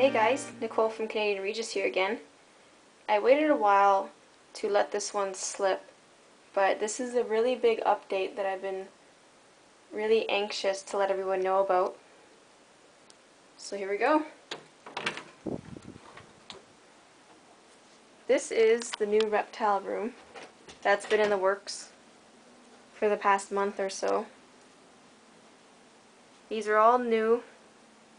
Hey guys, Nicole from Canadian Regis here again. I waited a while to let this one slip, but this is a really big update that I've been really anxious to let everyone know about. So here we go. This is the new reptile room that's been in the works for the past month or so. These are all new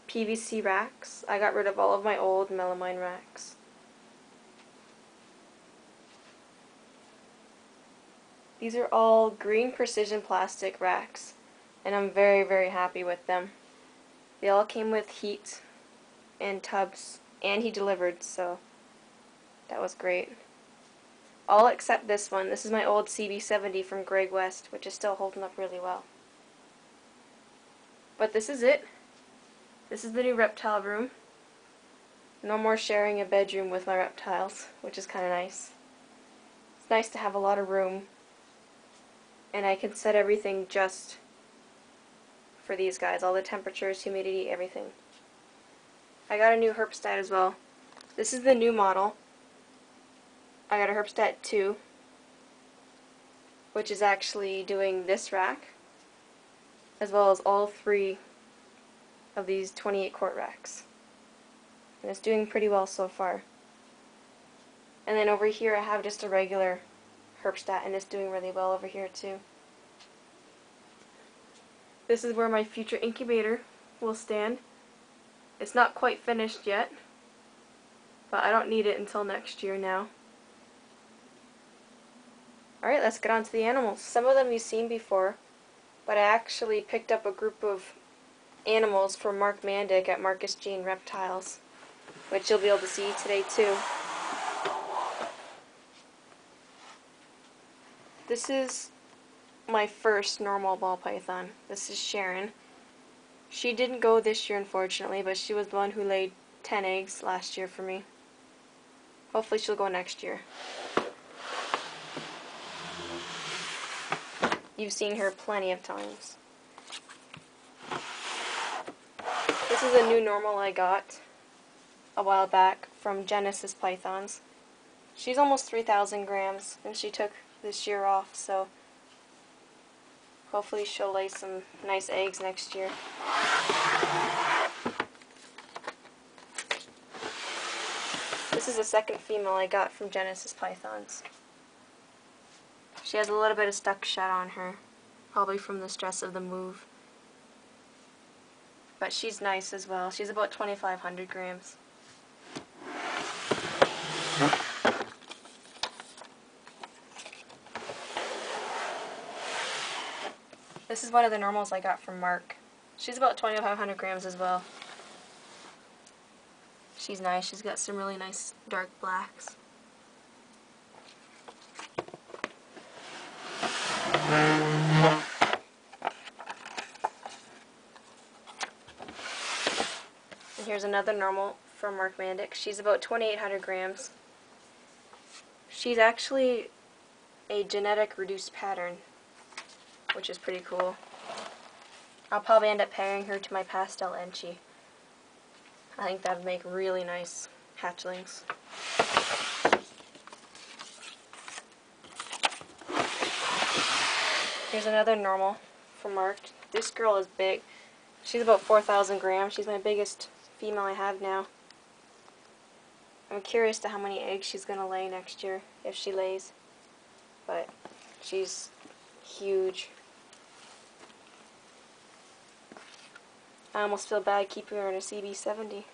PVC racks. I got rid of all of my old melamine racks. These are all green precision plastic racks, and I'm very happy with them. They all came with heat and tubs, and he delivered, so that was great. All except this one. This is my old CB70 from Greg West, which is still holding up really well. But this is it. This is the new reptile room. No more sharing a bedroom with my reptiles, which is kind of nice. It's nice to have a lot of room, and I can set everything just for these guys. All the temperatures, humidity, everything. I got a new Herpstat as well. This is the new model. I got a Herpstat 2, which is actually doing this rack, as well as all three of these 28 quart racks. And it's doing pretty well so far. And then over here I have just a regular Herpstat, and it's doing really well over here too. This is where my future incubator will stand. It's not quite finished yet, but I don't need it until next year now. Alright, let's get on to the animals. Some of them you've seen before, but I actually picked up a group of animals from Mark Mandic at Marcus Gene Reptiles, which you'll be able to see today too. This is my first normal ball python. This is Sharon. She didn't go this year, unfortunately, but she was the one who laid 10 eggs last year for me. Hopefully she'll go next year. You've seen her plenty of times. This is a new normal I got a while back from Genesis Pythons. She's almost 3,000 grams, and she took this year off, so hopefully she'll lay some nice eggs next year. This is the second female I got from Genesis Pythons. She has a little bit of stuck shut on her, probably from the stress of the move. But she's nice as well. She's about 2,500 grams. This is one of the normals I got from Mark. She's about 2,500 grams as well. She's nice. She's got some really nice dark blacks. And here's another normal from Mark Mandic. She's about 2,800 grams. She's actually a genetic reduced pattern, which is pretty cool. I'll probably end up pairing her to my pastel Enchi. I think that would make really nice hatchlings. Here's another normal from Mark. This girl is big. She's about 4,000 grams. She's my biggest female I have now. I'm curious to how many eggs she's going to lay next year, if she lays. But she's huge. I almost feel bad keeping her in a CB70.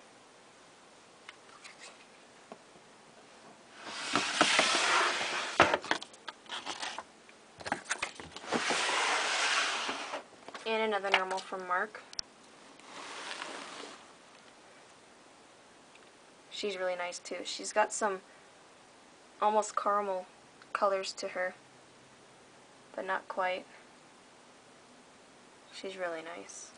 And another normal from Mark. She's really nice too. She's got some almost caramel colors to her, but not quite. She's really nice.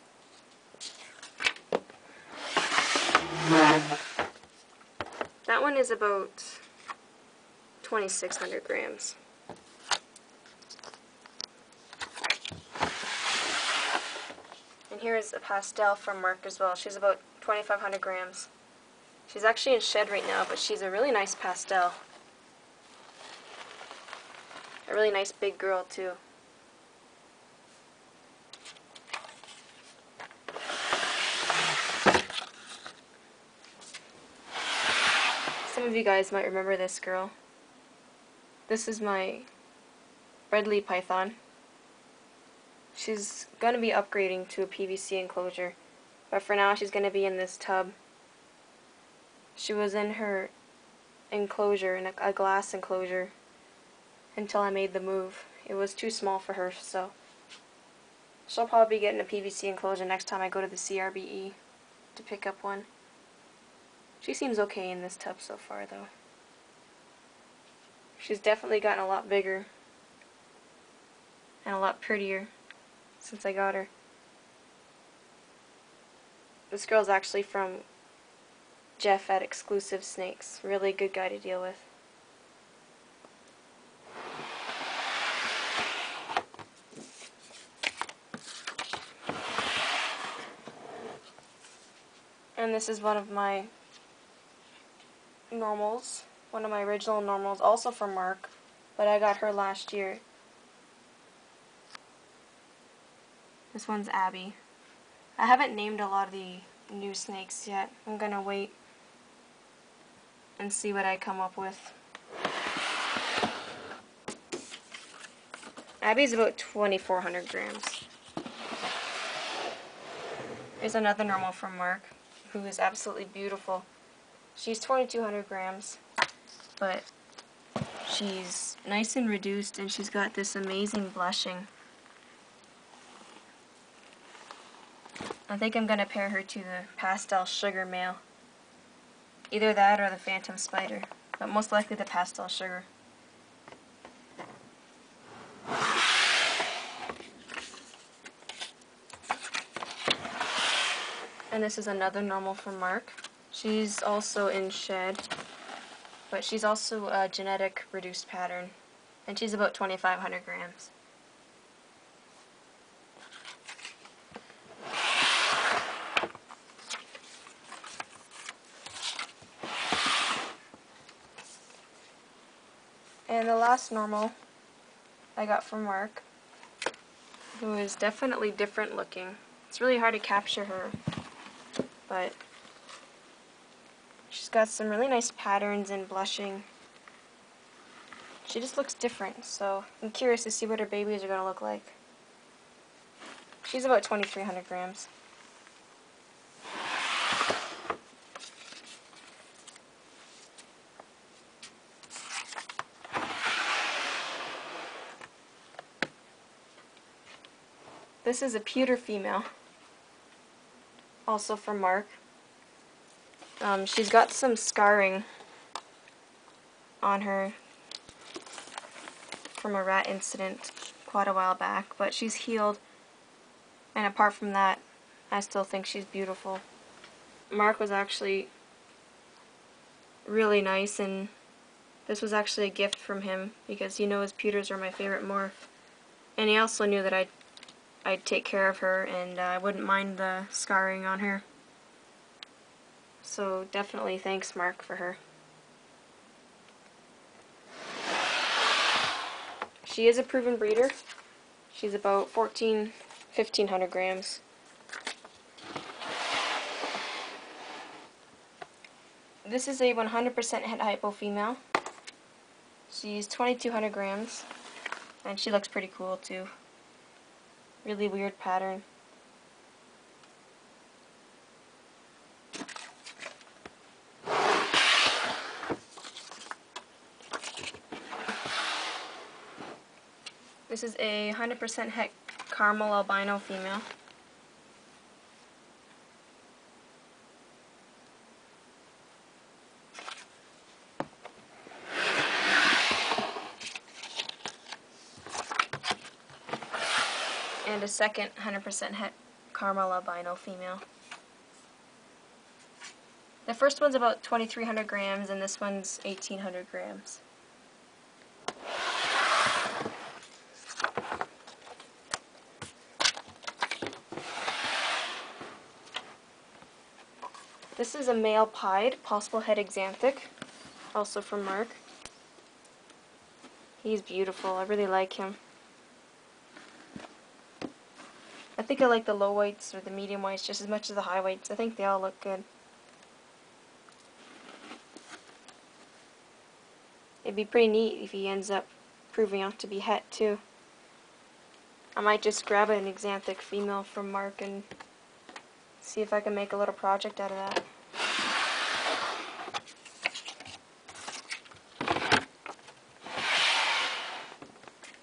That one is about 2,600 grams. And here is a pastel from Mark as well. She's about 2,500 grams. She's actually in shed right now, but she's a really nice pastel. A really nice big girl too. Some of you guys might remember this girl. This is my Redley python. She's going to be upgrading to a PVC enclosure, but for now she's going to be in this tub. She was in her enclosure, in a glass enclosure, until I made the move. It was too small for her, so she'll probably be getting a PVC enclosure next time I go to the CRBE to pick up one. She seems okay in this tub so far, though. She's definitely gotten a lot bigger and a lot prettier since I got her. This girl's actually from Jeff at Exclusive Snakes. Really good guy to deal with. And this is one of my normals. One of my original normals, also from Mark, but I got her last year. This one's Abby. I haven't named a lot of the new snakes yet. I'm gonna wait and see what I come up with. Abby's about 2,400 grams. Here's another normal from Mark, who is absolutely beautiful. She's 2,200 grams, but she's nice and reduced, and she's got this amazing blushing. I think I'm going to pair her to the pastel sugar male. Either that or the phantom spider, but most likely the pastel sugar. And this is another normal from Mark. She's also in shed, but she's also a genetic reduced pattern, and she's about 2,500 grams. And the last normal I got from Mark, who is definitely different looking. It's really hard to capture her, but she's got some really nice patterns and blushing. She just looks different, so I'm curious to see what her babies are going to look like. She's about 2,300 grams. This is a pewter female, also from Mark. She's got some scarring on her from a rat incident quite a while back, but she's healed, and apart from that, I still think she's beautiful. Mark was actually really nice, and this was actually a gift from him because he knows pewters are my favorite morph, and he also knew that I'd take care of her, and I wouldn't mind the scarring on her. So definitely thanks, Mark, for her. She is a proven breeder. She's about 1,500 grams. This is a 100% het hypo female. She's 2,200 grams, and she looks pretty cool too. Really weird pattern. This is a 100% het caramel albino female. And a second 100% het caramel albino female. The first one's about 2,300 grams, and this one's 1,800 grams. This is a male pied, possible het axanthic, also from Mark. He's beautiful. I really like him. I think I like the low whites or the medium whites just as much as the high whites. I think they all look good. It'd be pretty neat if he ends up proving out to be het too. I might just grab an axanthic female from Mark and see if I can make a little project out of that.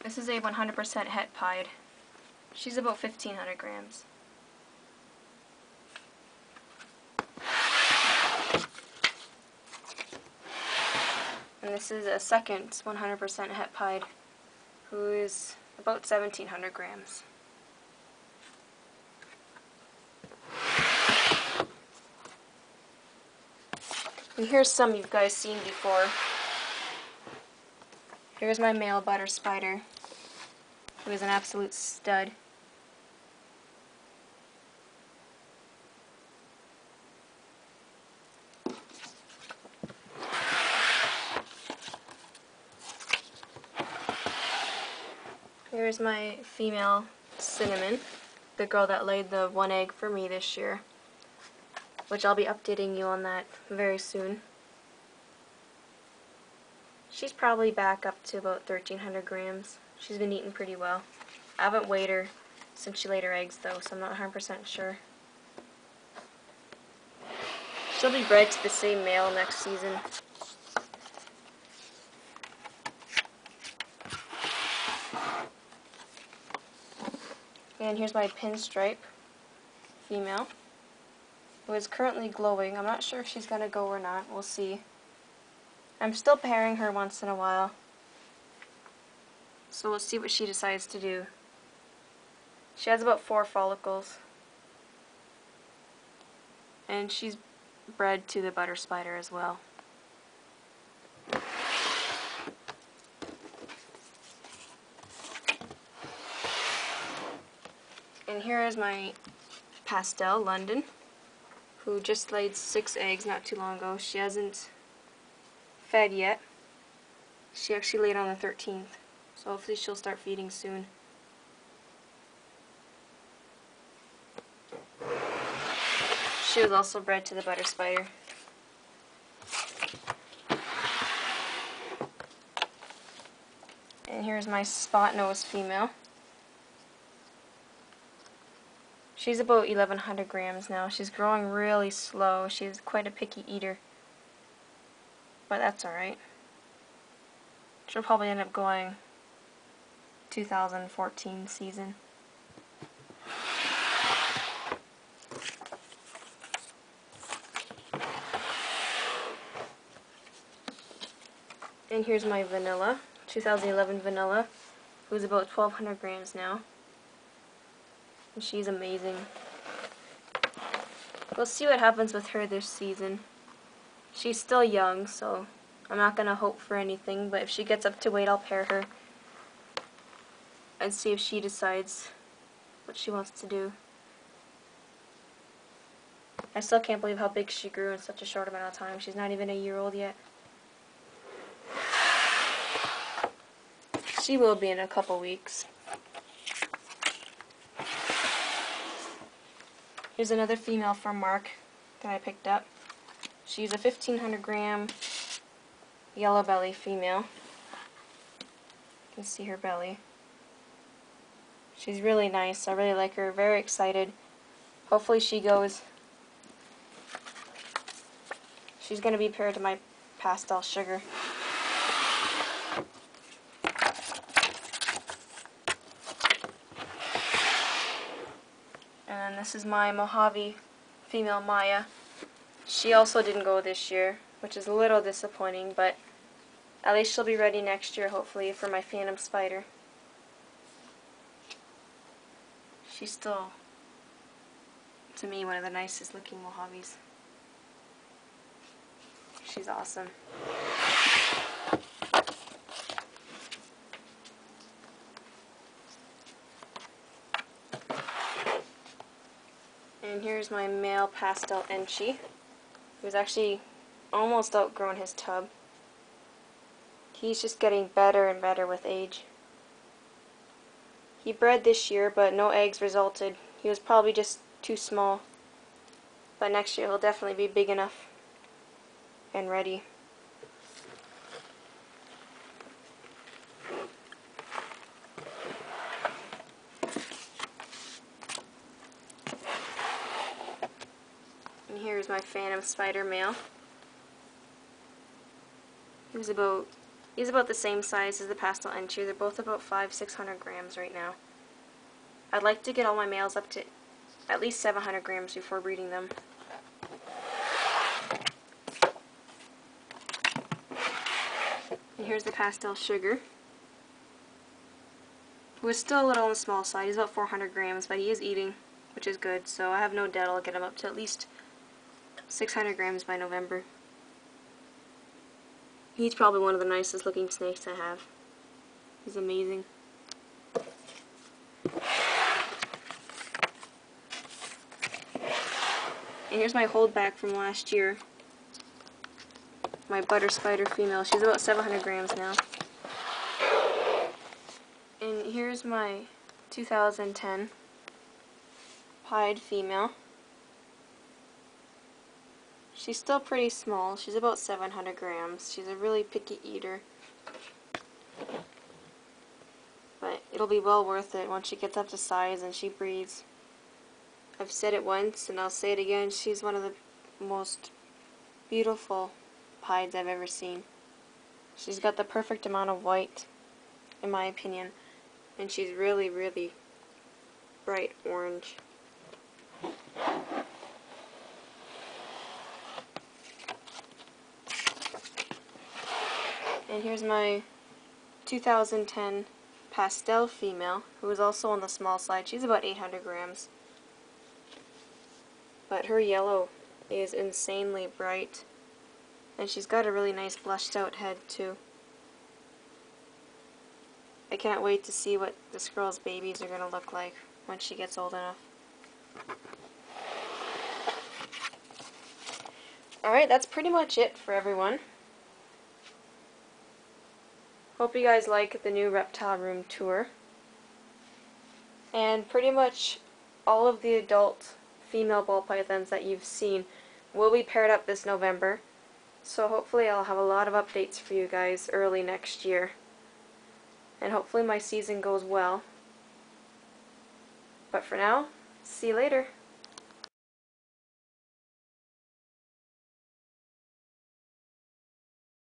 This is a 100% het pied. She's about 1,500 grams. And this is a second 100% het pied, who is about 1,700 grams. And here's some you guys seen before. Here's my male butter spider, who is an absolute stud. Here's my female cinnamon, the girl that laid the one egg for me this year, which I'll be updating you on that very soon. She's probably back up to about 1,300 grams. She's been eating pretty well. I haven't weighed her since she laid her eggs though, so I'm not 100% sure. She'll be bred to the same male next season. And here's my pinstripe female, who is currently glowing. I'm not sure if she's going to go or not. We'll see. I'm still pairing her once in a while, so we'll see what she decides to do. She has about 4 follicles, and she's bred to the butter spider as well. And here is my pastel London, who just laid 6 eggs not too long ago. She hasn't fed yet. She actually laid on the 13th, so hopefully she'll start feeding soon. She was also bred to the butter spider. And here's my spot nose female. She's about 1,100 grams now. She's growing really slow. She's quite a picky eater, but that's alright. She'll probably end up going 2014 season. And here's my vanilla, 2011 vanilla, who's about 1,200 grams now. And she's amazing. We'll see what happens with her this season. She's still young, so I'm not going to hope for anything, but if she gets up to weight, I'll pair her and see if she decides what she wants to do. I still can't believe how big she grew in such a short amount of time. She's not even a year old yet. She will be in a couple weeks. Here's another female from Mark that I picked up. She's a 1,500 gram yellow belly female. You can see her belly. She's really nice. I really like her. Very excited. Hopefully she goes. She's going to be paired to my pastel sugar. And this is my Mojave female Maya. She also didn't go this year, which is a little disappointing, but at least she'll be ready next year, hopefully, for my Phantom Spider. She's still, to me, one of the nicest looking Mojaves. She's awesome. And here's my male pastel Enchi. He was actually almost outgrown his tub. He's just getting better and better with age. He bred this year, but no eggs resulted. He was probably just too small. But next year he'll definitely be big enough and ready. And here's my phantom spider male. He's about the same size as the pastel entry. They're both about 500-600 grams right now. I'd like to get all my males up to at least 700 grams before breeding them. And here's the pastel sugar, who is still a little on the small side. He's about 400 grams, but he is eating, which is good. So I have no doubt I'll get him up to at least 600 grams by November. He's probably one of the nicest looking snakes I have. He's amazing. And here's my holdback from last year. My butter spider female. She's about 700 grams now. And here's my 2010 pied female. She's still pretty small. She's about 700 grams. She's a really picky eater. But it'll be well worth it once she gets up to size and she breeds. I've said it once and I'll say it again. She's one of the most beautiful pieds I've ever seen. She's got the perfect amount of white, in my opinion. And she's really, really bright orange. And here's my 2010 pastel female, who is also on the small side. She's about 800 grams. But her yellow is insanely bright. And she's got a really nice blushed out head too. I can't wait to see what this girl's babies are going to look like when she gets old enough. Alright, that's pretty much it for everyone. Hope you guys like the new reptile room tour. And pretty much all of the adult female ball pythons that you've seen will be paired up this November. So hopefully I'll have a lot of updates for you guys early next year. And hopefully my season goes well. But for now, see you later.